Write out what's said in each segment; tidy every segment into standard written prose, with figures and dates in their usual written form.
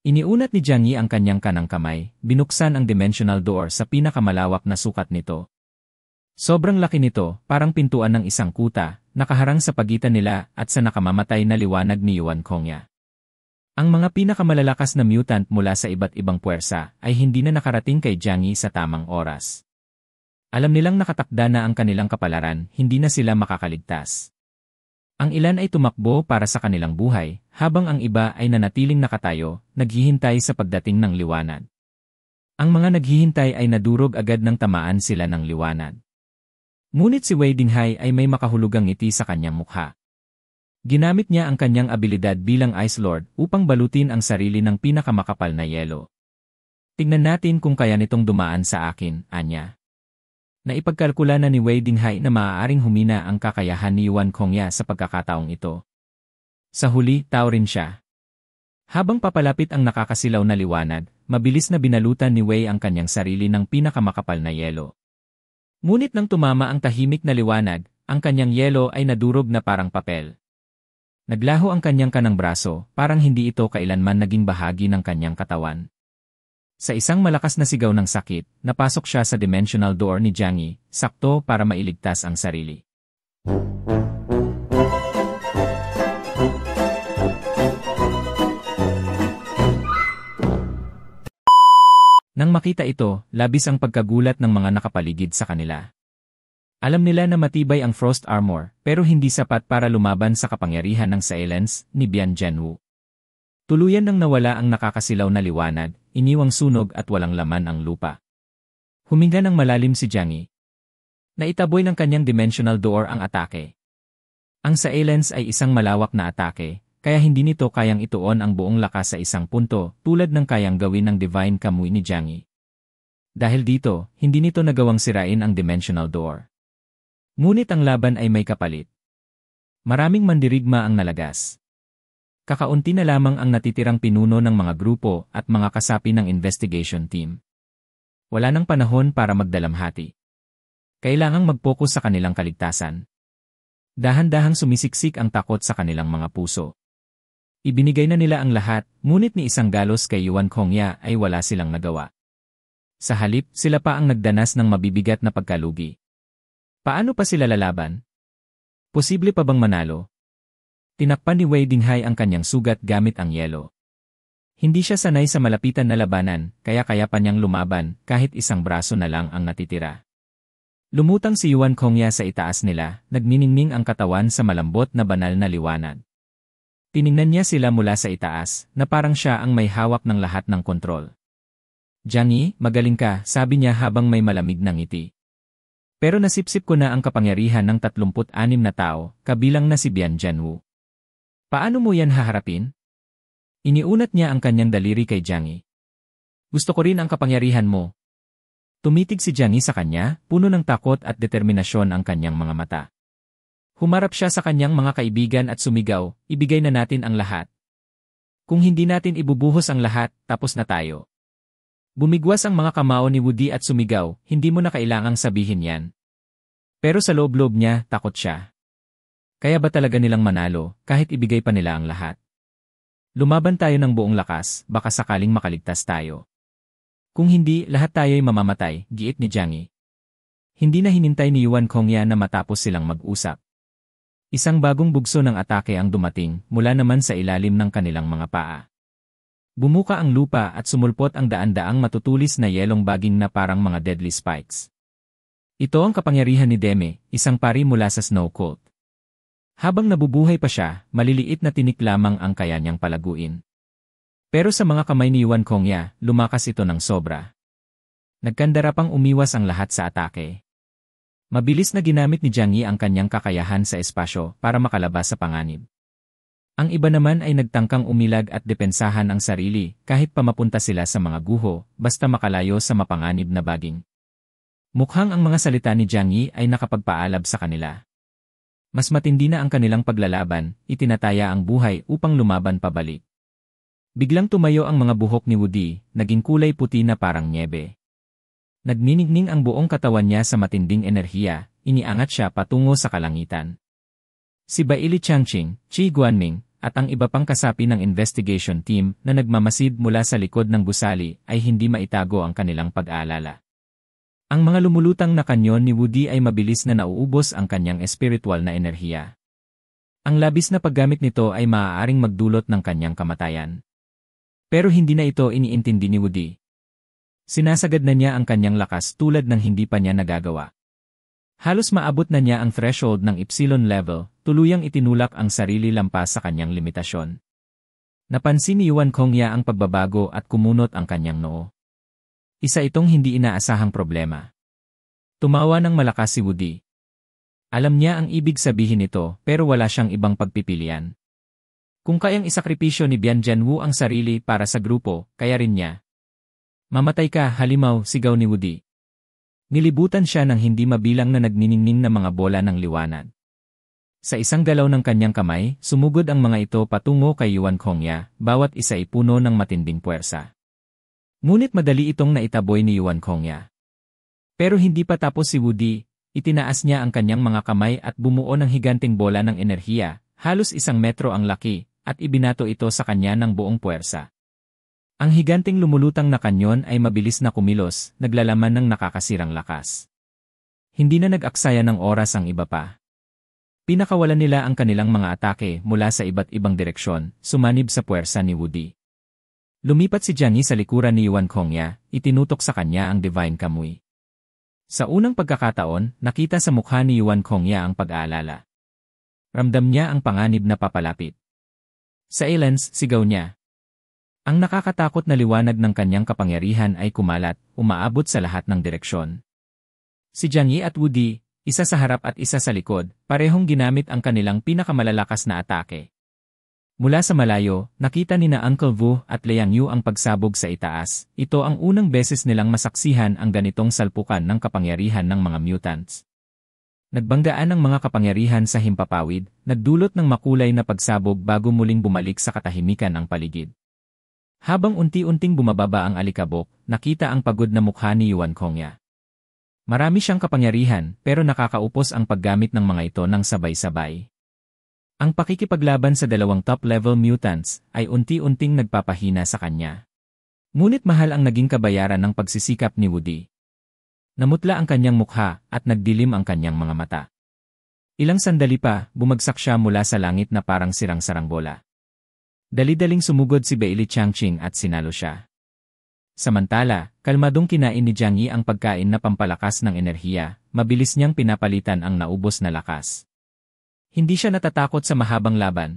Iniunat ni Jiang Yi ang kanyang kanang kamay, binuksan ang dimensional door sa pinakamalawak na sukat nito. Sobrang laki nito, parang pintuan ng isang kuta, nakaharang sa pagitan nila at sa nakamamatay na liwanag ni Yuan Kongya. Ang mga pinakamalalakas na mutant mula sa iba't ibang puwersa ay hindi na nakarating kay Jiang Yi sa tamang oras. Alam nilang nakatakda na ang kanilang kapalaran, hindi na sila makakaligtas. Ang ilan ay tumakbo para sa kanilang buhay, habang ang iba ay nanatiling nakatayo, naghihintay sa pagdating ng liwanag. Ang mga naghihintay ay nadurog agad ng tamaan sila ng liwanag. Ngunit si Wei Dinghai ay may makahulugang ngiti sa kanyang mukha. Ginamit niya ang kanyang abilidad bilang Ice Lord upang balutin ang sarili ng pinakamakapal na yelo. Tingnan natin kung kaya nitong dumaan sa akin, anya. Naipagkalkula na ni Wei Dinghai na maaaring humina ang kakayahan ni Yuan Kongya sa pagkakataong ito. Sa huli, tao rin siya. Habang papalapit ang nakakasilaw na liwanag, mabilis na binalutan ni Wei ang kanyang sarili ng pinakamakapal na yelo. Ngunit nang tumama ang tahimik na liwanag, ang kanyang yelo ay nadurog na parang papel. Naglaho ang kanyang kanang braso, parang hindi ito kailanman naging bahagi ng kanyang katawan. Sa isang malakas na sigaw ng sakit, napasok siya sa dimensional door ni Jiang Yi, sakto para mailigtas ang sarili. Nang makita ito, labis ang pagkagulat ng mga nakapaligid sa kanila. Alam nila na matibay ang Frost Armor, pero hindi sapat para lumaban sa kapangyarihan ng Silence ni Bian Zhenwu. Tuluyan nang nawala ang nakakasilaw na liwanag, iniwang sunog at walang laman ang lupa. Huminga ng malalim si Jiang Yi. Naitaboy ng kanyang dimensional door ang atake. Ang Silence ay isang malawak na atake, kaya hindi nito kayang ituon ang buong lakas sa isang punto tulad ng kayang gawin ng Divine Kamui ni Jiang Yi. Dahil dito, hindi nito nagawang sirain ang dimensional door. Ngunit ang laban ay may kapalit. Maraming mandirigma ang nalagas. Kakaunti na lamang ang natitirang pinuno ng mga grupo at mga kasapi ng investigation team. Wala nang panahon para magdalamhati. Kailangang mag-focus sa kanilang kaligtasan. Dahan-dahang sumisiksik ang takot sa kanilang mga puso. Ibinigay na nila ang lahat, ngunit ni isang galos kay Yuan Kongya ay wala silang nagawa. Sa halip, sila pa ang nagdanas ng mabibigat na pagkalugi. Paano pa sila lalaban? Posible pa bang manalo? Tinakpan ni Wei Dinghai ang kanyang sugat gamit ang yelo. Hindi siya sanay sa malapitan na labanan, kaya pa niyang lumaban kahit isang braso na lang ang natitira. Lumutang si Yuan Kongya sa itaas nila, nagniningning ang katawan sa malambot na banal na liwanag. Tiningnan niya sila mula sa itaas, na parang siya ang may hawak ng lahat ng kontrol. Jiang Yi, magaling ka, sabi niya habang may malamig na ngiti. Pero nasipsip ko na ang kapangyarihan ng 36 na tao, kabilang na si Bian Zhenwu. Paano mo yan haharapin? Iniunat niya ang kanyang daliri kay Jiang Yi. Gusto ko rin ang kapangyarihan mo. Tumitig si Jiang Yi sa kanya, puno ng takot at determinasyon ang kanyang mga mata. Humarap siya sa kanyang mga kaibigan at sumigaw, ibigay na natin ang lahat. Kung hindi natin ibubuhos ang lahat, tapos na tayo. Bumigwas ang mga kamao ni Woody at sumigaw, hindi mo na kailangang sabihin yan. Pero sa loob-loob niya, takot siya. Kaya ba talaga nilang manalo, kahit ibigay pa nila ang lahat? Lumaban tayo ng buong lakas, baka sakaling makaligtas tayo. Kung hindi, lahat tayo'y mamamatay, giit ni Jiang Yi. Hindi na hinintay ni Yuan Kongya na matapos silang mag-usap. Isang bagong bugso ng atake ang dumating mula naman sa ilalim ng kanilang mga paa. Bumuka ang lupa at sumulpot ang daan-daang matutulis na yelong baging na parang mga deadly spikes. Ito ang kapangyarihan ni Deme, isang pari mula sa Snow Cult. Habang nabubuhay pa siya, maliliit na tinik lamang ang kaya niyang palaguin. Pero sa mga kamay ni Yuan Kongya, lumakas ito ng sobra. Nagkandara pang umiwas ang lahat sa atake. Mabilis na ginamit ni Jiang Yi ang kanyang kakayahan sa espasyo para makalabas sa panganib. Ang iba naman ay nagtangkang umilag at depensahan ang sarili kahit pamapunta sila sa mga guho, basta makalayo sa mapanganib na baging. Mukhang ang mga salita ni Jiang Yi ay nakapagpaalab sa kanila. Mas matindi na ang kanilang paglalaban, itinataya ang buhay upang lumaban pabalik. Biglang tumayo ang mga buhok ni Woody, naging kulay puti na parang nyebe. Nagniningning ang buong katawan niya sa matinding enerhiya, iniangat siya patungo sa kalangitan. Si Baili Changqing, Qi Guanming, at ang iba pang kasapi ng investigation team na nagmamasid mula sa likod ng gusali ay hindi maitago ang kanilang pag-aalala. Ang mga lumulutang na kanyon ni Woody ay mabilis na nauubos ang kanyang espiritual na enerhiya. Ang labis na paggamit nito ay maaaring magdulot ng kanyang kamatayan. Pero hindi na ito iniintindi ni Woody. Sinasagad na niya ang kanyang lakas tulad ng hindi pa niya nagagawa. Halos maabot na niya ang threshold ng Epsilon level, tuluyang itinulak ang sarili lampas sa kanyang limitasyon. Napansin ni Yuan Kongya ang pagbabago at kumunot ang kanyang noo. Isa itong hindi inaasahang problema. Tumawa ng malakas si Woody. Alam niya ang ibig sabihin nito pero wala siyang ibang pagpipilian. Kung kayang isakripisyo ni Bian Jianwu ang sarili para sa grupo, kaya rin niya. Mamatay ka, halimaw, sigaw ni Woody. Nilibutan siya ng hindi mabilang na nagniningning na mga bola ng liwanag. Sa isang galaw ng kanyang kamay, sumugod ang mga ito patungo kay Yuan Kongya, bawat isa ay puno ng matinding puwersa. Ngunit madali itong naitaboy ni Yuan Kongya. Pero hindi pa tapos si Woody, itinaas niya ang kanyang mga kamay at bumuo ng higanting bola ng enerhiya, halos 1 metro ang laki, at ibinato ito sa kanya ng buong puwersa. Ang higanting lumulutang na kanyon ay mabilis na kumilos, naglalaman ng nakakasirang lakas. Hindi na nag-aksaya ng oras ang iba pa. Pinakawalan nila ang kanilang mga atake mula sa iba't ibang direksyon, sumanib sa puwersa ni Woody. Lumipat si Jiang Yi sa likuran ni Yuan Kongya, itinutok sa kanya ang Divine Kamuy. Sa unang pagkakataon, nakita sa mukha ni Yuan Kongya ang pag-aalala. Ramdam niya ang panganib na papalapit. Sa Elens, sigaw niya. Ang nakakatakot na liwanag ng kanyang kapangyarihan ay kumalat, umaabot sa lahat ng direksyon. Si Jiang Yi at Woody, isa sa harap at isa sa likod, parehong ginamit ang kanilang pinakamalalakas na atake. Mula sa malayo, nakita ni na Uncle Wu at Liang Yu ang pagsabog sa itaas. Ito ang unang beses nilang masaksihan ang ganitong salpukan ng kapangyarihan ng mga mutants. Nagbanggaan ang mga kapangyarihan sa himpapawid, nagdulot ng makulay na pagsabog bago muling bumalik sa katahimikan ang paligid. Habang unti-unting bumababa ang alikabok, nakita ang pagod na mukha ni Yuan Kongya. Marami siyang kapangyarihan pero nakakaupos ang paggamit ng mga ito ng sabay-sabay. Ang pakikipaglaban sa dalawang top-level mutants ay unti-unting nagpapahina sa kanya. Ngunit mahal ang naging kabayaran ng pagsisikap ni Woody. Namutla ang kanyang mukha at nagdilim ang kanyang mga mata. Ilang sandali pa, bumagsak siya mula sa langit na parang sirang-sarang bola. Dali-daling sumugod si Beili Changqing at sinalo siya. Samantala, kalmadong kinain ni Jiang Yi ang pagkain na pampalakas ng enerhiya, mabilis niyang pinapalitan ang naubos na lakas. Hindi siya natatakot sa mahabang laban.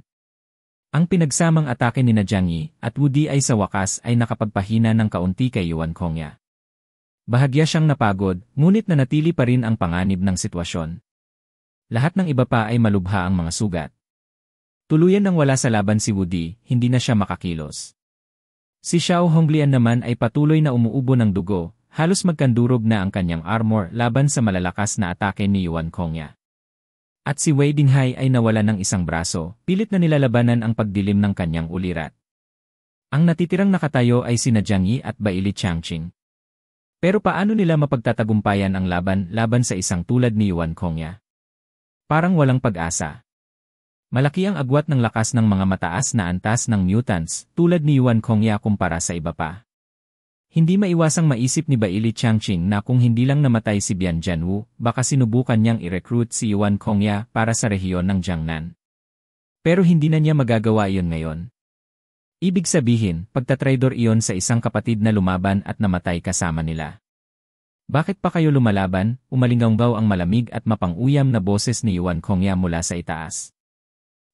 Ang pinagsamang atake ni Jiang Yi at Woody ay sa wakas ay nakapagpahina ng kaunti kay Yuan Kongya. Bahagya siyang napagod, ngunit nanatili pa rin ang panganib ng sitwasyon. Lahat ng iba pa ay malubha ang mga sugat. Tuluyan nang wala sa laban si Woody, hindi na siya makakilos. Si Xiao Honglian naman ay patuloy na umuubo ng dugo, halos magkandurog na ang kanyang armor laban sa malalakas na atake ni Yuan Kongya. At si Wei Dinghai ay nawala ng isang braso, pilit na nilalabanan ang pagdilim ng kanyang ulirat. Ang natitirang nakatayo ay sina Jiang Yi at Beili Changqing. Pero paano nila mapagtatagumpayan ang laban sa isang tulad ni Yuan Kongya? Parang walang pag-asa. Malaki ang agwat ng lakas ng mga mataas na antas ng mutants, tulad ni Yuan Kongya kumpara sa iba pa. Hindi maiwasang maisip ni Beili Changqing na kung hindi lang namatay si Bian Jianwu, baka sinubukan niyang i-recruit si Yuan Kongya para sa rehiyon ng Jiangnan. Pero hindi na niya magagawa iyon ngayon. Ibig sabihin, pagtatraidor iyon sa isang kapatid na lumaban at namatay kasama nila. Bakit pa kayo lumalaban? Umalinggaw ang malamig at mapang-uyam na boses ni Yuan Kongya mula sa itaas.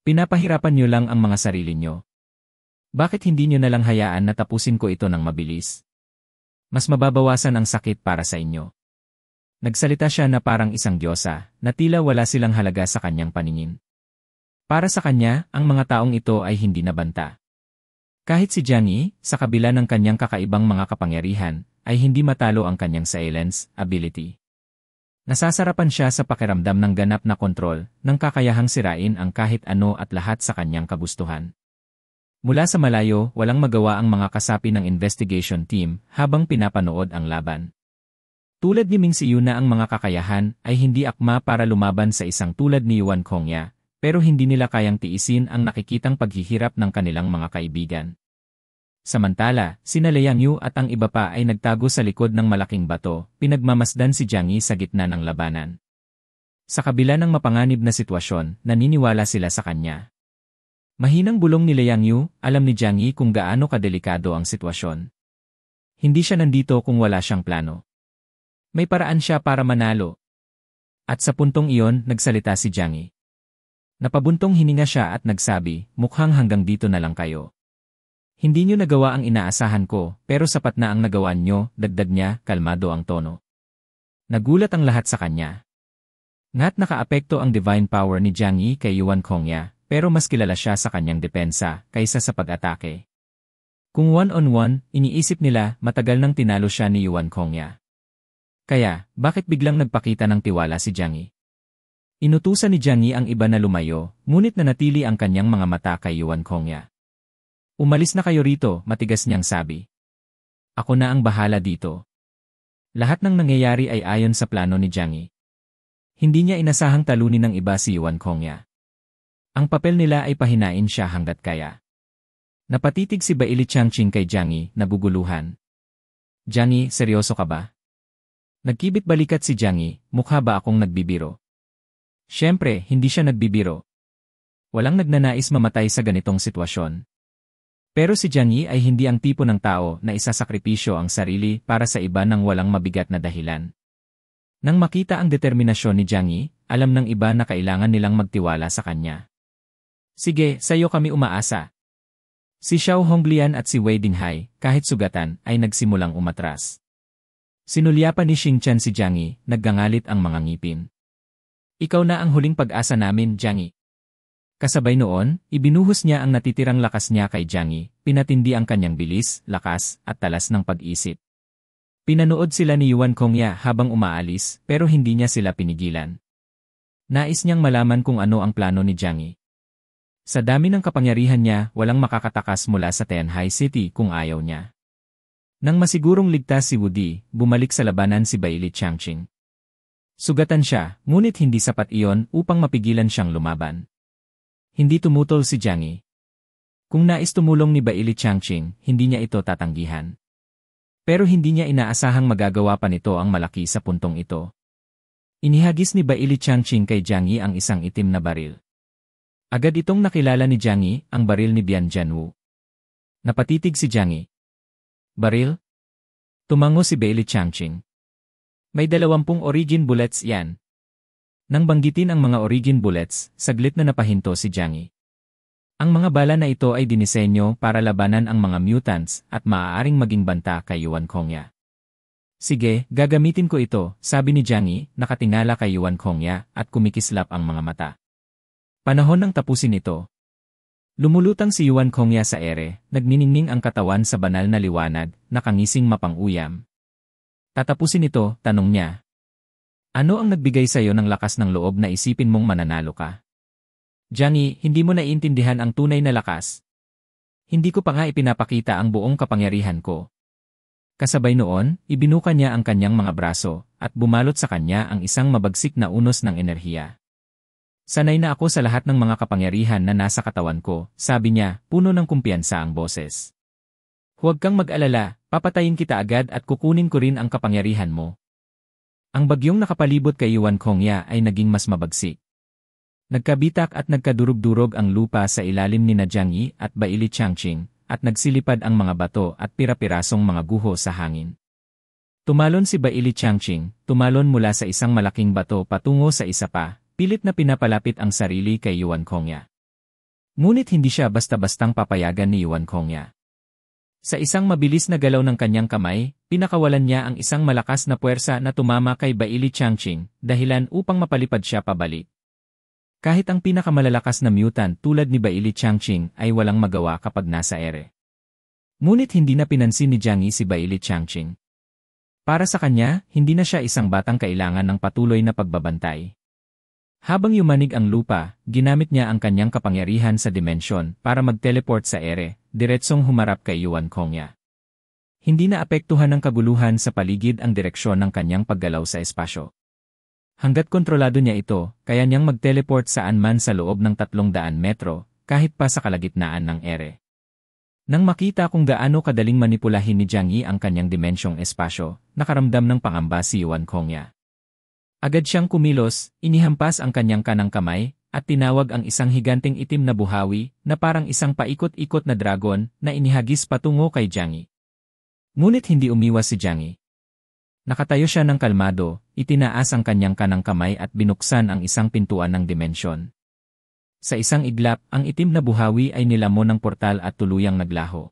Pinapahirapan niyo lang ang mga sarili niyo. Bakit hindi niyo nalang hayaan na tapusin ko ito ng mabilis? Mas mababawasan ang sakit para sa inyo. Nagsalita siya na parang isang diyosa, na tila wala silang halaga sa kanyang paningin. Para sa kanya, ang mga taong ito ay hindi nabanta. Kahit si Jiang Yi, sa kabila ng kanyang kakaibang mga kapangyarihan, ay hindi matalo ang kanyang silence ability. Nasasarapan siya sa pakiramdam ng ganap na kontrol, ng kakayahang sirain ang kahit ano at lahat sa kanyang kagustuhan. Mula sa malayo, walang magawa ang mga kasapi ng investigation team habang pinapanood ang laban. Tulad ni Ming Siyu na ang mga kakayahan ay hindi akma para lumaban sa isang tulad ni Yuan Kongya, pero hindi nila kayang tiisin ang nakikitang paghihirap ng kanilang mga kaibigan. Samantala, sina Liang Yu at ang iba pa ay nagtago sa likod ng malaking bato, pinagmamasdan si Jiang Yi sa gitna ng labanan. Sa kabila ng mapanganib na sitwasyon, naniniwala sila sa kanya. Mahinang bulong ni Liang Yu, alam ni Jiang Yi kung gaano kadelikado ang sitwasyon. Hindi siya nandito kung wala siyang plano. May paraan siya para manalo. At sa puntong iyon, nagsalita si Jiang Yi. Napabuntong hininga siya at nagsabi, mukhang hanggang dito na lang kayo. Hindi nyo nagawa ang inaasahan ko, pero sapat na ang nagawa nyo, dagdag niya, kalmado ang tono. Nagulat ang lahat sa kanya. Nga't nakaapekto ang divine power ni Jiang Yi kay Yuan Kongya, pero mas kilala siya sa kanyang depensa, kaysa sa pag-atake. Kung one-on-one, iniisip nila, matagal nang tinalo siya ni Yuan Kongya. Kaya, bakit biglang nagpakita ng tiwala si Jiang Yi? Inutusan ni Jiang Yi ang iba na lumayo, ngunit nanatili ang kanyang mga mata kay Yuan Kongya. Umalis na kayo rito, matigas niyang sabi. Ako na ang bahala dito. Lahat ng nangyayari ay ayon sa plano ni Jiang Yi. Hindi niya inasahang talunin ng iba si Yuan Kongya. Ang papel nila ay pahinain siya hanggat kaya. Napatitig si Baili Changqing kay Jiang Yi, nabuguluhan. Jiang Yi, seryoso ka ba? Nagkibit balikat si Jiang Yi, mukha ba akong nagbibiro? Siyempre, hindi siya nagbibiro. Walang nagnanais mamatay sa ganitong sitwasyon. Pero si Jiang Yi ay hindi ang tipo ng tao na isasakripisyo ang sarili para sa iba ng walang mabigat na dahilan. Nang makita ang determinasyon ni Jiang Yi, alam ng iba na kailangan nilang magtiwala sa kanya. Sige, sayo kami umaasa. Si Xiao Honglian at si Wei Dinghai, kahit sugatan, ay nagsimulang umatras. Sinulyapan ni Xingqian si Jiang Yi, naggangalit ang mga ngipin. Ikaw na ang huling pag-asa namin, Jiang Yi. Kasabay noon, ibinuhos niya ang natitirang lakas niya kay Jiang Yi, pinatindi ang kanyang bilis, lakas, at talas ng pag-isip. Pinanood sila ni Yuan Kongya habang umaalis, pero hindi niya sila pinigilan. Nais niyang malaman kung ano ang plano ni Jiang Yi. Sa dami ng kapangyarihan niya, walang makakatakas mula sa Tianhai City kung ayaw niya. Nang masigurong ligtas si Wu Di, bumalik sa labanan si Baili Changqing. Sugatan siya, ngunit hindi sapat iyon upang mapigilan siyang lumaban. Hindi tumutol si Jiang Yi. Kung nais tumulong ni Baili Changqing, hindi niya ito tatanggihan. Pero hindi niya inaasahang magagawa pa nito ang malaki sa puntong ito. Inihagis ni Baili Changqing kay Jiang Yi ang isang itim na baril. Agad itong nakilala ni Jiang Yi, ang baril ni Bian Jianwu. Napatitig si Jiang Yi. Baril? Tumango si Baili Changqing. May 20 origin bullets yan. Nang banggitin ang mga origin bullets, saglit na napahinto si Jiang Yi. Ang mga bala na ito ay dinisenyo para labanan ang mga mutants at maaaring maging banta kay Yuan Kongya. Sige, gagamitin ko ito, sabi ni Jiang Yi, nakatingala kay Yuan Kongya at kumikislap ang mga mata. Panahon ng tapusin ito. Lumulutang si Yuan Kongya sa ere, nagniningning ang katawan sa banal na liwanag, nakangising mapang-uyam. Tatapusin ito, tanong niya. Ano ang nagbigay sa'yo ng lakas ng loob na isipin mong mananalo ka? Jiang Yi, hindi mo naiintindihan ang tunay na lakas. Hindi ko pa nga ipinapakita ang buong kapangyarihan ko. Kasabay noon, ibinuka niya ang kanyang mga braso, at bumalot sa kanya ang isang mabagsik na unos ng enerhiya. Sanay na ako sa lahat ng mga kapangyarihan na nasa katawan ko, sabi niya, puno ng kumpiyansa ang boses. Huwag kang mag-alala, papatayin kita agad at kukunin ko rin ang kapangyarihan mo. Ang bagyong nakapalibot kay Yuan Kongya ay naging mas mabagsik. Nagkabitak at nagkadurog-durog ang lupa sa ilalim ni Jiang Yi at Baili Changqing, at nagsilipad ang mga bato at pira-pirasong mga guho sa hangin. Tumalon si Baili Changqing, tumalon mula sa isang malaking bato patungo sa isa pa, pilit na pinapalapit ang sarili kay Yuan Kongya. Ngunit hindi siya basta-bastang papayagan ni Yuan Kongya. Sa isang mabilis na galaw ng kanyang kamay, pinakawalan niya ang isang malakas na puwersa na tumama kay Baili Changqing, dahilan upang mapalipad siya pabalik. Kahit ang pinakamalalakas na mutant tulad ni Baili Changqing ay walang magawa kapag nasa ere. Ngunit hindi na pinansin ni Jiang Yi si Baili Changqing. Para sa kanya, hindi na siya isang batang kailangan ng patuloy na pagbabantay. Habang yumanig ang lupa, ginamit niya ang kanyang kapangyarihan sa dimensyon para mag-teleport sa ere, diretsong humarap kay Yuan Kongya. Hindi na apektuhan ng kaguluhan sa paligid ang direksyon ng kanyang paggalaw sa espasyo. Hanggat kontrolado niya ito, kaya niyang mag-teleport saan man sa loob ng 300 metro, kahit pa sa kalagitnaan ng ere. Nang makita kung gaano kadaling manipulahin ni Jiang Yi ang kanyang dimensyong espasyo, nakaramdam ng pangamba si Yuan Kongya. Agad siyang kumilos, inihampas ang kanyang kanang kamay, at tinawag ang isang higanting itim na buhawi na parang isang paikot-ikot na dragon na inihagis patungo kay Jiang Yi. Ngunit hindi umiwas si Jiang Yi. Nakatayo siya ng kalmado, itinaas ang kanyang kanang kamay at binuksan ang isang pintuan ng dimensyon. Sa isang iglap, ang itim na buhawi ay nilamon ng portal at tuluyang naglaho.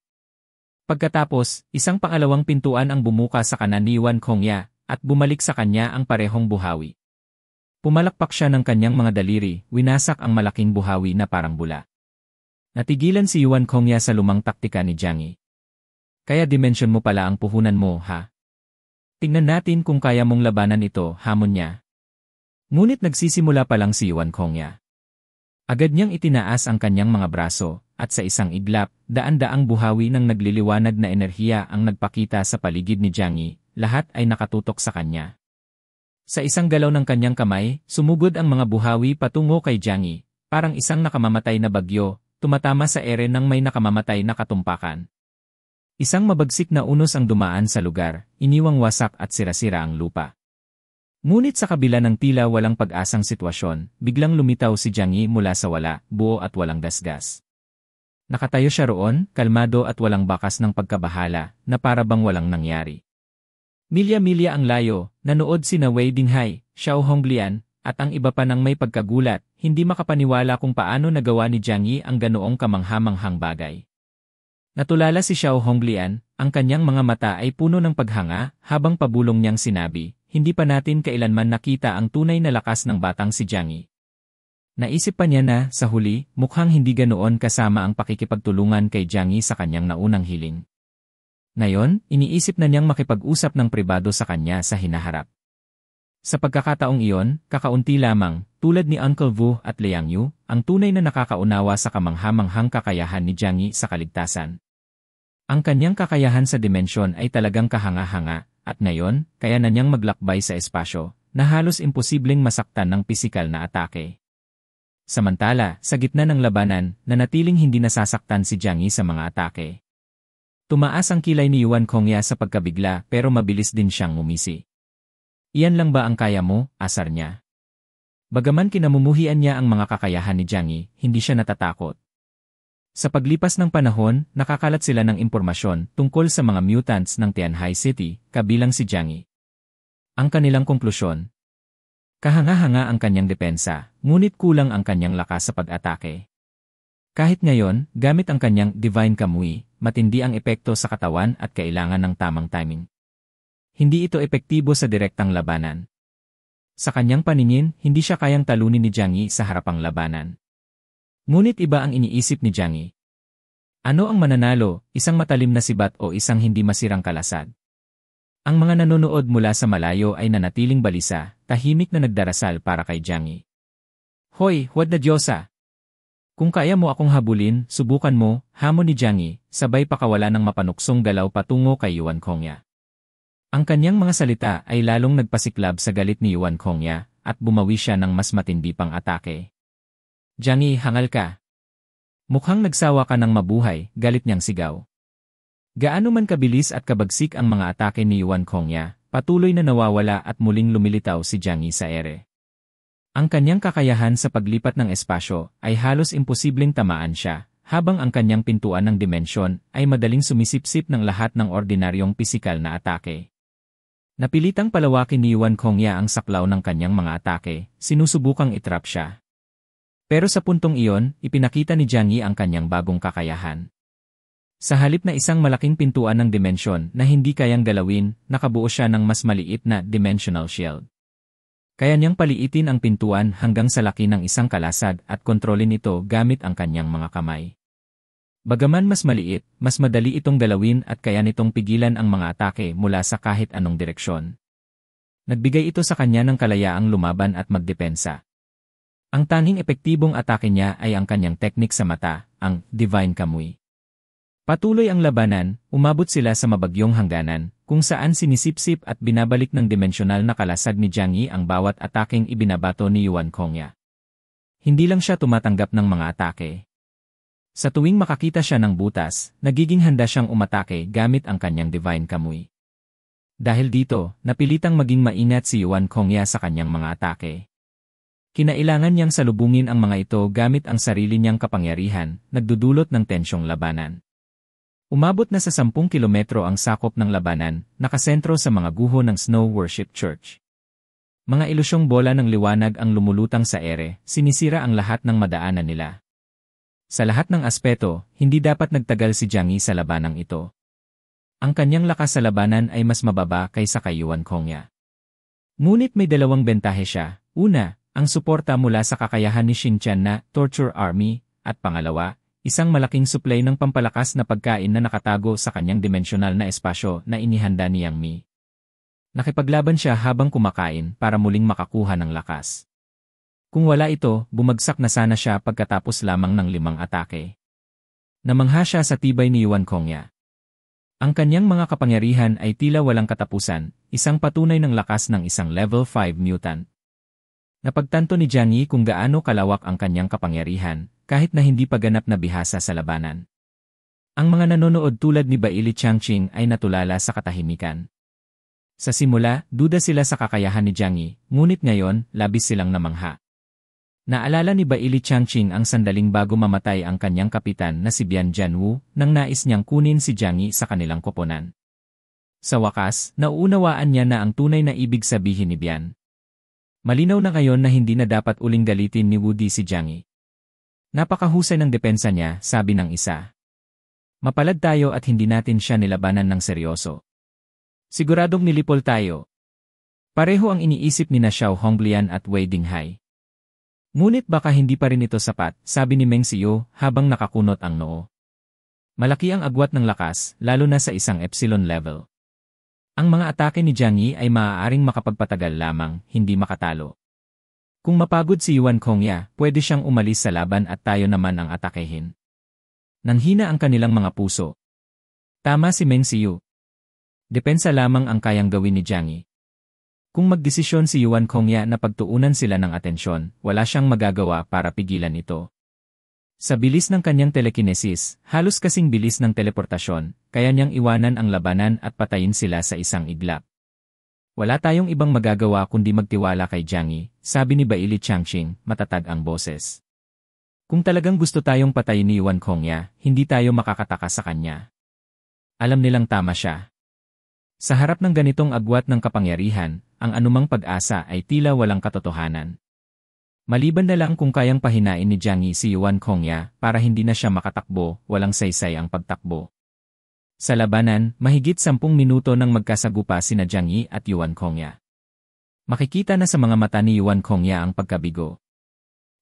Pagkatapos, isang pangalawang pintuan ang bumuka sa kanan ni Yuan Kongya at bumalik sa kanya ang parehong buhawi. Pumalakpak siya ng kanyang mga daliri, winasak ang malaking buhawi na parang bula. Natigilan si Yuan Kongya sa lumang taktika ni Jiang Yi. Kaya dimensyon mo pala ang puhunan mo, ha? Tingnan natin kung kaya mong labanan ito, hamon niya. Ngunit nagsisimula pa lang si Yuan Kongya. Agad niyang itinaas ang kanyang mga braso, at sa isang iglap, daan-daang buhawi ng nagliliwanag na enerhiya ang nagpakita sa paligid ni Jiang Yi, lahat ay nakatutok sa kanya. Sa isang galaw ng kanyang kamay, sumugod ang mga buhawi patungo kay Jiang Yi, parang isang nakamamatay na bagyo, tumatama sa ere ng may nakamamatay na katumpakan. Isang mabagsik na unos ang dumaan sa lugar, iniwang wasak at sira-sira ang lupa. Ngunit sa kabila ng tila walang pag-asang sitwasyon, biglang lumitaw si Jiang Yi mula sa wala, buo at walang dasgas. Nakatayo siya roon, kalmado at walang bakas ng pagkabahala, na para bang walang nangyari. Milya-milya ang layo, nanood sina Wei Dinghai, Xiao Honglian, at ang iba pa ng may pagkagulat, hindi makapaniwala kung paano nagawa ni Jiang Yi ang ganoong kamangha-manghang bagay. Natulala si Xiao Honglian, ang kanyang mga mata ay puno ng paghanga, habang pabulong niyang sinabi, hindi pa natin kailanman nakita ang tunay na lakas ng batang si Jiang Yi. Naisip pa niya na, sa huli, mukhang hindi ganoon kasama ang pakikipagtulungan kay Jiang Yi sa kanyang naunang hiling. Ngayon, iniisip na niyang makipag-usap ng pribado sa kanya sa hinaharap. Sa pagkakataong iyon, kakaunti lamang, tulad ni Uncle Vu at Liang Yu, ang tunay na nakakaunawa sa kamangha-manghang kakayahan ni Jiang Yi sa kaligtasan. Ang kanyang kakayahan sa dimensyon ay talagang kahanga-hanga, at ngayon, kaya na niyang maglakbay sa espasyo, na halos imposibleng masaktan ng pisikal na atake. Samantala, sa gitna ng labanan, nanatiling hindi nasasaktan si Jiang Yi sa mga atake. Tumaas ang kilay ni Yuan Kongya sa pagkabigla pero mabilis din siyang umisi. Iyan lang ba ang kaya mo, asar niya? Bagaman kinamumuhian niya ang mga kakayahan ni Jiang Yi, hindi siya natatakot. Sa paglipas ng panahon, nakakalat sila ng impormasyon tungkol sa mga mutants ng Tianhai City, kabilang si Jiang Yi. Ang kanilang konklusyon. Kahanga-hanga ang kanyang depensa, ngunit kulang ang kanyang lakas sa pag-atake. Kahit ngayon, gamit ang kanyang Divine Kamui, matindi ang epekto sa katawan at kailangan ng tamang timing. Hindi ito epektibo sa direktang labanan. Sa kanyang paningin, hindi siya kayang talunin ni Jiang Yi sa harapang labanan. Ngunit iba ang iniisip ni Jiang Yi. Ano ang mananalo, isang matalim na sibat o isang hindi masirang kalasad? Ang mga nanonood mula sa malayo ay nanatiling balisa, tahimik na nagdarasal para kay Jiang Yi. Hoy, huwad na Diyosa! Kung kaya mo akong habulin, subukan mo, hamon ni Jiang Yi, sabay pakawala ng mapanuksong galaw patungo kay Yuan Kongya. Ang kanyang mga salita ay lalong nagpasiklab sa galit ni Yuan Kongya, at bumawi siya ng mas matindi pang atake. Jiang Yi, hangal ka. Mukhang nagsawa ka ng mabuhay, galit niyang sigaw. Gaano man kabilis at kabagsik ang mga atake ni Yuan Kongya, patuloy na nawawala at muling lumilitaw si Jiang Yi sa ere. Ang kanyang kakayahan sa paglipat ng espasyo ay halos imposibleng tamaan siya, habang ang kanyang pintuan ng dimensyon ay madaling sumisipsip ng lahat ng ordinaryong pisikal na atake. Napilitang palawakin ni Yuan Kongya ang saklaw ng kanyang mga atake, sinusubukang itrap siya. Pero sa puntong iyon, ipinakita ni Jiang Yi ang kanyang bagong kakayahan. Sa halip na isang malaking pintuan ng dimensyon na hindi kayang galawin, nakabuo siya ng mas maliit na dimensional shield. Kaya niyang paliitin ang pintuan hanggang sa laki ng isang kalasad at kontrolin ito gamit ang kanyang mga kamay. Bagaman mas maliit, mas madali itong galawin at kaya nitong pigilan ang mga atake mula sa kahit anong direksyon. Nagbigay ito sa kanya ng kalayaang lumaban at magdepensa. Ang tanging epektibong atake niya ay ang kanyang teknik sa mata, ang Divine Kamui. Patuloy ang labanan, umabot sila sa mabagyong hangganan, kung saan sinisipsip at binabalik ng dimensyonal na kalasag ni Jiang Yi ang bawat ataking ibinabato ni Yuan Kongya. Hindi lang siya tumatanggap ng mga atake. Sa tuwing makakita siya ng butas, nagiging handa siyang umatake gamit ang kanyang Divine Kamuy. Dahil dito, napilitang maging maingat si Yuan Kongya sa kanyang mga atake. Kinailangan niyang salubungin ang mga ito gamit ang sarili niyang kapangyarihan, nagdudulot ng tensyong labanan. Umabot na sa 10 kilometro ang sakop ng labanan, nakasentro sa mga guho ng Snow Worship Church. Mga ilusyong bola ng liwanag ang lumulutang sa ere, sinisira ang lahat ng madaanan nila. Sa lahat ng aspeto, hindi dapat nagtagal si Jiang Yi sa labanang ito. Ang kanyang lakas sa labanan ay mas mababa kaysa kay Yuan Kongya. Ngunit may dalawang bentahe siya. Una, ang suporta mula sa kakayahan ni Xinqian na Torture Army, at pangalawa, isang malaking supply ng pampalakas na pagkain na nakatago sa kanyang dimensional na espasyo na inihanda ni Yang Mi. Nakipaglaban siya habang kumakain para muling makakuha ng lakas. Kung wala ito, bumagsak na sana siya pagkatapos lamang ng 5 atake. Namangha siya sa tibay ni Yuan Kongya. Ang kanyang mga kapangyarihan ay tila walang katapusan, isang patunay ng lakas ng isang level 5 mutant. Napagtanto ni Jiang Yi kung gaano kalawak ang kanyang kapangyarihan, kahit na hindi pa ganap na bihasa sa labanan. Ang mga nanonood tulad ni Baili Changqing ay natulala sa katahimikan. Sa simula, duda sila sa kakayahan ni Jiang Yi, ngunit ngayon, labis silang namangha. Naalala ni Baili Changqing ang sandaling bago mamatay ang kanyang kapitan na si Bian Jianwu nang nais niyang kunin si Jiang Yi sa kanilang koponan. Sa wakas, nauunawaan niya na ang tunay na ibig sabihin ni Bian. Malinaw na ngayon na hindi na dapat uling galitin ni Wu Di si Jiang Yi. Napakahusay ng depensa niya, sabi ng isa. Mapalad tayo at hindi natin siya nilabanan ng seryoso. Siguradong nilipol tayo. Pareho ang iniisip ni na Xiao Honglian at Wei Dinghai. Ngunit baka hindi pa rin ito sapat, sabi ni Meng Xiu habang nakakunot ang noo. Malaki ang agwat ng lakas, lalo na sa isang epsilon level. Ang mga atake ni Jiang Yi ay maaaring makapagpatagal lamang, hindi makatalo. Kung mapagod si Yuan Kongya, pwede siyang umalis sa laban at tayo naman ang atakehin. Nanghina ang kanilang mga puso. Tama si Meng Xiu. Depensa lamang ang kayang gawin ni Jiang Yi. Kung magdesisyon si Yuan Kongya na pagtuunan sila ng atensyon, wala siyang magagawa para pigilan ito. Sa bilis ng kanyang telekinesis, halos kasing bilis ng teleportasyon, kaya niyang iwanan ang labanan at patayin sila sa isang iglap. Wala tayong ibang magagawa kundi magtiwala kay Jiang Yi, sabi ni Baili Changqing, matatag ang boses. Kung talagang gusto tayong patayin ni Yuan Kongya, hindi tayo makakataka sa kanya. Alam nilang tama siya. Sa harap ng ganitong agwat ng kapangyarihan, ang anumang pag-asa ay tila walang katotohanan. Maliban na lang kung kayang pahinain ni Jiang Yi si Yuan Kongya para hindi na siya makatakbo, walang saysay ang pagtakbo. Sa labanan, mahigit 10 minuto nang magkasagupa sina Jiang Yi at Yuan Kongya. Makikita na sa mga mata ni Yuan Kongya ang pagkabigo.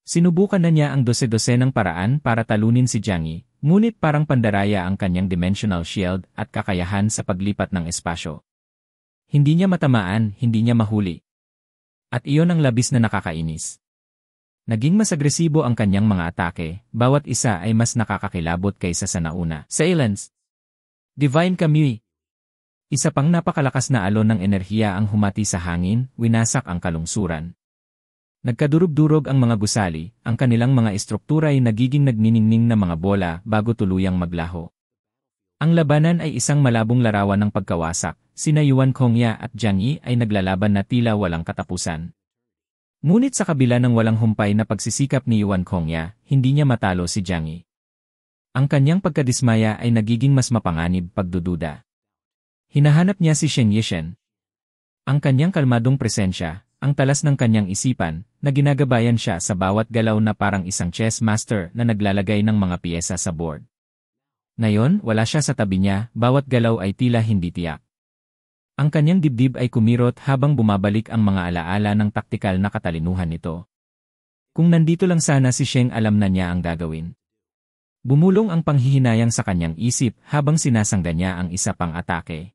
Sinubukan na niya ang dose-dosenang paraan para talunin si Jiang Yi, ngunit parang pandaraya ang kanyang dimensional shield at kakayahan sa paglipat ng espasyo. Hindi niya matamaan, hindi niya mahuli. At iyon ang labis na nakakainis. Naging mas agresibo ang kanyang mga atake, bawat isa ay mas nakakakilabot kaysa sa nauna. Silence! Divine Kamuy! Isa pang napakalakas na alon ng enerhiya ang humati sa hangin, winasak ang kalungsuran. Nagkadurog-durog ang mga gusali, ang kanilang mga estruktura ay nagiging nagniningning na mga bola bago tuluyang maglaho. Ang labanan ay isang malabong larawan ng pagkawasak, sina Yuan Kongya at Jiang Yi ay naglalaban na tila walang katapusan. Ngunit sa kabila ng walang humpay na pagsisikap ni Yuan Kongya, hindi niya matalo si Jiang Yi. Ang kanyang pagkadismaya ay nagiging mas mapanganib pagdududa. Hinahanap niya si Shen Yishen. Ang kanyang kalmadong presensya, ang talas ng kanyang isipan, na ginagabayan siya sa bawat galaw na parang isang chess master na naglalagay ng mga piyesa sa board. Ngayon, wala siya sa tabi niya, bawat galaw ay tila hindi tiyak. Ang kanyang dibdib ay kumirot habang bumabalik ang mga alaala ng taktikal na katalinuhan nito. Kung nandito lang sana si Sheng, alam na niya ang gagawin. Bumulong ang panghihinayang sa kanyang isip habang sinasangga niya ang isa pang atake.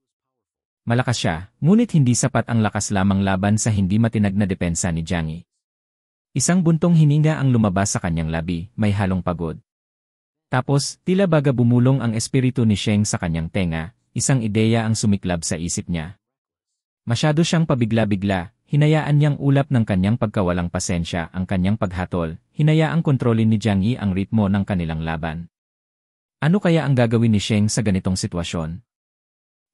Malakas siya, ngunit hindi sapat ang lakas lamang laban sa hindi matinag na depensa ni Jiang Yi. Isang buntong hininga ang lumabas sa kanyang labi, may halong pagod. Tapos, tila baga bumulong ang espiritu ni Sheng sa kanyang tenga, isang ideya ang sumiklab sa isip niya. Masyado siyang pabigla-bigla, hinayaan niyang ulap ng kanyang pagkawalang pasensya ang kanyang paghatol, hinayaang kontrolin ni Jiang Yi ang ritmo ng kanilang laban. Ano kaya ang gagawin ni Sheng sa ganitong sitwasyon?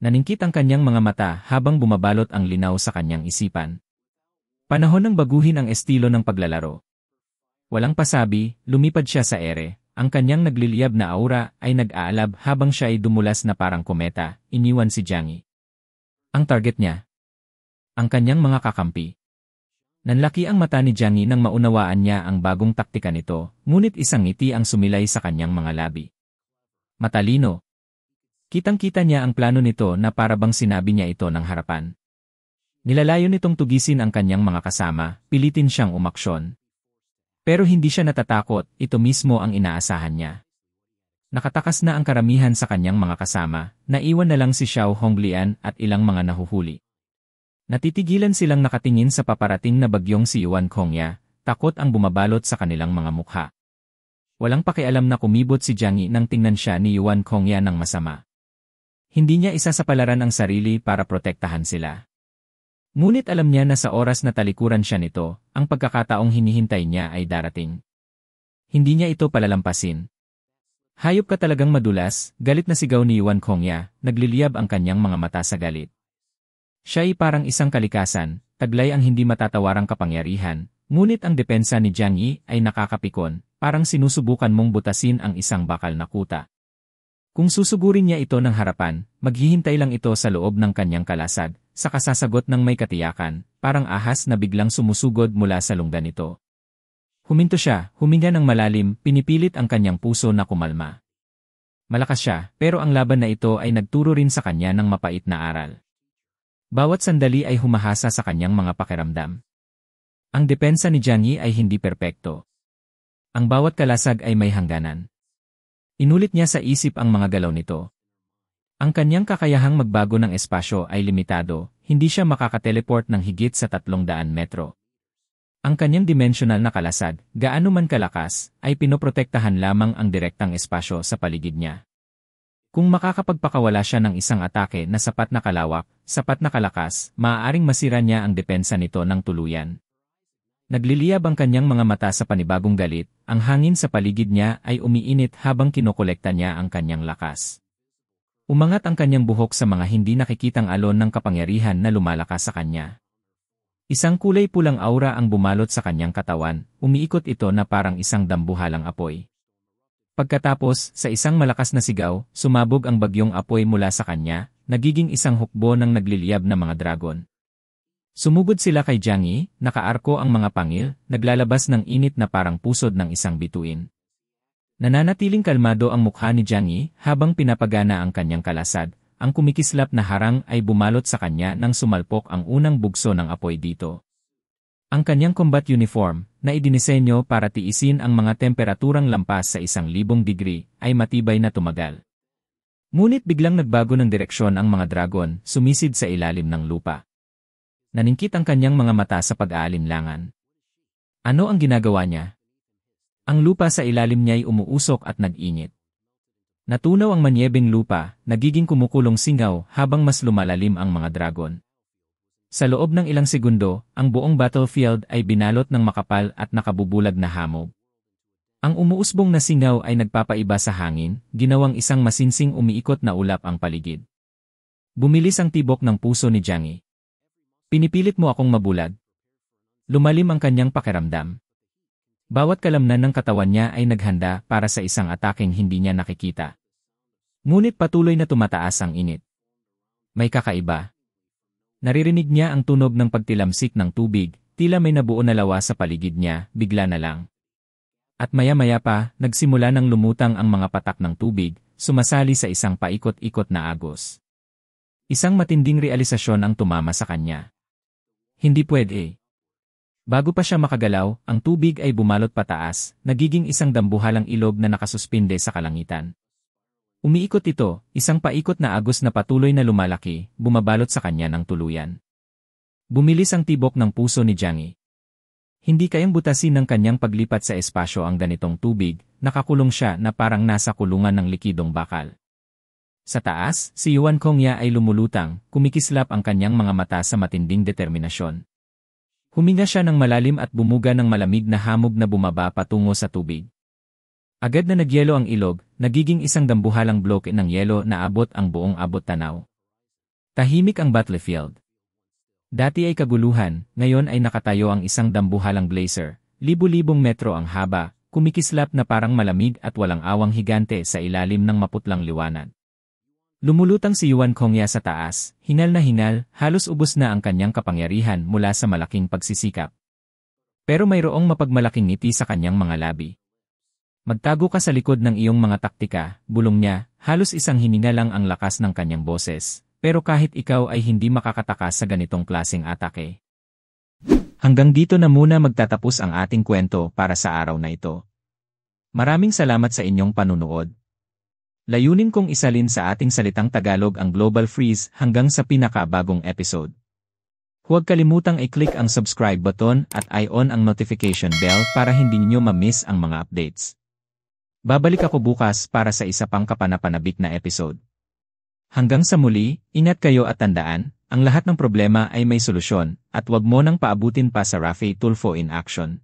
Naningkit ang kanyang mga mata habang bumabalot ang linaw sa kanyang isipan. Panahon ng baguhin ang estilo ng paglalaro. Walang pasabi, lumipad siya sa ere. Ang kanyang nagliliyab na aura ay nag-aalab habang siya ay dumulas na parang kometa, iniwan si Jiang Yi. Ang target niya. Ang kanyang mga kakampi. Nanlaki ang mata ni Jiang Yi nang maunawaan niya ang bagong taktika nito, ngunit isang ngiti ang sumilay sa kanyang mga labi. Matalino. Kitang-kita niya ang plano nito na parabang sinabi niya ito ng harapan. Nilalayo nitong tugisin ang kanyang mga kasama, pilitin siyang umaksyon. Pero hindi siya natatakot, ito mismo ang inaasahan niya. Nakatakas na ang karamihan sa kanyang mga kasama, naiwan na lang si Xiao Honglian at ilang mga nahuhuli. Natitigilan silang nakatingin sa paparating na bagyong si Yuan Kongya, takot ang bumabalot sa kanilang mga mukha. Walang pakialam na kumibot si Jiang Yi nang tingnan siya ni Yuan Kongya ng masama. Hindi niya isasapalaran ang sarili para protektahan sila. Ngunit alam niya na sa oras na talikuran siya nito, ang pagkakataong hinihintay niya ay darating. Hindi niya ito palalampasin. Hayop ka talagang madulas, galit na sigaw ni Yuan Kongya, nagliliyab ang kanyang mga mata sa galit. Siya ay parang isang kalikasan, taglay ang hindi matatawarang kapangyarihan, ngunit ang depensa ni Jiang Yi ay nakakapikon, parang sinusubukan mong butasin ang isang bakal na kuta. Kung susugurin niya ito ng harapan, maghihintay lang ito sa loob ng kanyang kalasag, sa kasasagot ng may katiyakan, parang ahas na biglang sumusugod mula sa lungga nito. Huminto siya, huminga ng malalim, pinipilit ang kanyang puso na kumalma. Malakas siya, pero ang laban na ito ay nagturo rin sa kanya ng mapait na aral. Bawat sandali ay humahasa sa kanyang mga pakiramdam. Ang depensa ni Jiang Yi ay hindi perpekto. Ang bawat kalasag ay may hangganan. Inulit niya sa isip ang mga galaw nito. Ang kanyang kakayahang magbago ng espasyo ay limitado, hindi siya makakateleport ng higit sa 300 metro. Ang kanyang dimensional na kalasag, gaano man kalakas, ay pinoprotektahan lamang ang direktang espasyo sa paligid niya. Kung makakapagpakawala siya ng isang atake na sapat na kalawak, sapat na kalakas, maaaring masira niya ang depensa nito ng tuluyan. Nagliliyab ang kanyang mga mata sa panibagong galit, ang hangin sa paligid niya ay umiinit habang kinokolekta niya ang kanyang lakas. Umangat ang kanyang buhok sa mga hindi nakikitang alon ng kapangyarihan na lumalakas sa kanya. Isang kulay pulang aura ang bumalot sa kanyang katawan, umiikot ito na parang isang dambuhalang apoy. Pagkatapos, sa isang malakas na sigaw, sumabog ang bagyong apoy mula sa kanya, nagiging isang hukbo ng nagliliyab na mga dragon. Sumugod sila kay Jiang Yi, nakaarko ang mga pangil, naglalabas ng init na parang pusod ng isang bituin. Nananatiling kalmado ang mukha ni Jiang Yi habang pinapagana ang kanyang kalasad, ang kumikislap na harang ay bumalot sa kanya nang sumalpok ang unang bugso ng apoy dito. Ang kanyang combat uniform, na idinisenyo para tiisin ang mga temperaturang lampas sa 1,000 degree, ay matibay na tumagal. Ngunit biglang nagbago ng direksyon ang mga dragon, sumisid sa ilalim ng lupa. Naningkit ang kanyang mga mata sa pag-aalinlangan. Ano ang ginagawa niya? Ang lupa sa ilalim niya ay umuusok at nag-init. Natunaw ang manyebeng lupa, nagiging kumukulong singaw habang mas lumalalim ang mga dragon. Sa loob ng ilang segundo, ang buong battlefield ay binalot ng makapal at nakabubulag na hamog. Ang umuusbong na singaw ay nagpapaiba sa hangin, ginawang isang masinsing umiikot na ulap ang paligid. Bumilis ang tibok ng puso ni Jiang Yi. Pinipilit mo akong mabulag. Lumalim ang kanyang pakiramdam. Bawat kalamnan ng katawan niya ay naghanda para sa isang atakeng hindi niya nakikita. Ngunit patuloy na tumataas ang init. May kakaiba. Naririnig niya ang tunog ng pagtilamsik ng tubig, tila may nabuo na lawa sa paligid niya, bigla na lang. At maya-maya pa, nagsimula ng lumutang ang mga patak ng tubig, sumasali sa isang paikot-ikot na agos. Isang matinding realisasyon ang tumama sa kanya. Hindi pwede. Bago pa siya makagalaw, ang tubig ay bumalot pataas, nagiging isang dambuhalang ilog na nakasuspinde sa kalangitan. Umiikot ito, isang paikot na agos na patuloy na lumalaki, bumabalot sa kanya ng tuluyan. Bumilis ang tibok ng puso ni Jiang Yi. Hindi kayang butasin ng kanyang paglipat sa espasyo ang ganitong tubig, nakakulong siya na parang nasa kulungan ng likidong bakal. Sa taas, si Yuan Kongya ay lumulutang, kumikislap ang kanyang mga mata sa matinding determinasyon. Huminga siya ng malalim at bumuga ng malamig na hamog na bumaba patungo sa tubig. Agad na nagyelo ang ilog, nagiging isang dambuhalang bloke ng yelo na abot ang buong abot tanaw. Tahimik ang battlefield. Dati ay kaguluhan, ngayon ay nakatayo ang isang dambuhalang glacier, libu-libong metro ang haba, kumikislap na parang malamig at walang awang higante sa ilalim ng maputlang liwanag. Lumulutang si Yuan Kongya sa taas, hinal na hinal, halos ubos na ang kanyang kapangyarihan mula sa malaking pagsisikap. Pero mayroong mapagmalaking ngiti sa kanyang mga labi. Magtago ka sa likod ng iyong mga taktika, bulong niya, halos isang hininga lang ang lakas ng kanyang boses. Pero kahit ikaw ay hindi makakatakas sa ganitong klaseng atake. Hanggang dito na muna magtatapos ang ating kwento para sa araw na ito. Maraming salamat sa inyong panunood. Layunin kong isalin sa ating salitang Tagalog ang Global Freeze hanggang sa pinakabagong episode. Huwag kalimutang i-click ang subscribe button at i-on ang notification bell para hindi niyo ma-miss ang mga updates. Babalik ako bukas para sa isa pang kapanapanabik na episode. Hanggang sa muli, ingat kayo at tandaan, ang lahat ng problema ay may solusyon, at wag mo nang paabutin pa sa Rafi Tulfo in action.